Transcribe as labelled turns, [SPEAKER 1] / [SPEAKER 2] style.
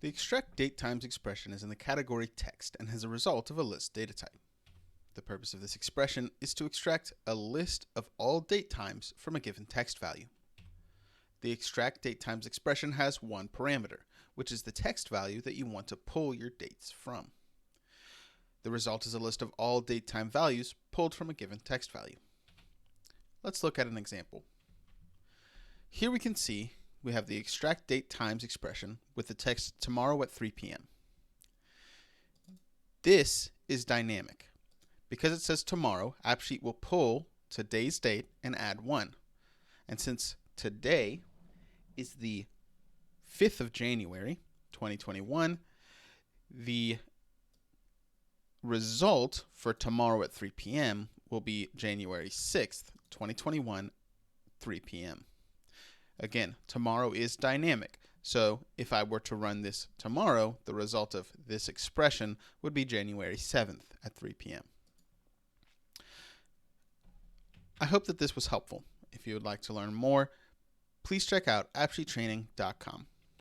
[SPEAKER 1] The extract date times expression is in the category text and has a result of a list data type. The purpose of this expression is to extract a list of all date times from a given text value. The extract date times expression has one parameter, which is the text value that you want to pull your dates from. The result is a list of all date time values pulled from a given text value. Let's look at an example. Here we can see we have the extract date times expression with the text tomorrow at 3 p.m. This is dynamic. Because it says tomorrow, AppSheet will pull today's date and add 1. And since today is the 5th of January, 2021, the result for tomorrow at 3 p.m. will be January 6th, 2021, 3 p.m. Again, tomorrow is dynamic, so if I were to run this tomorrow, the result of this expression would be January 7th at 3 p.m. I hope that this was helpful. If you would like to learn more, please check out appsheettraining.com.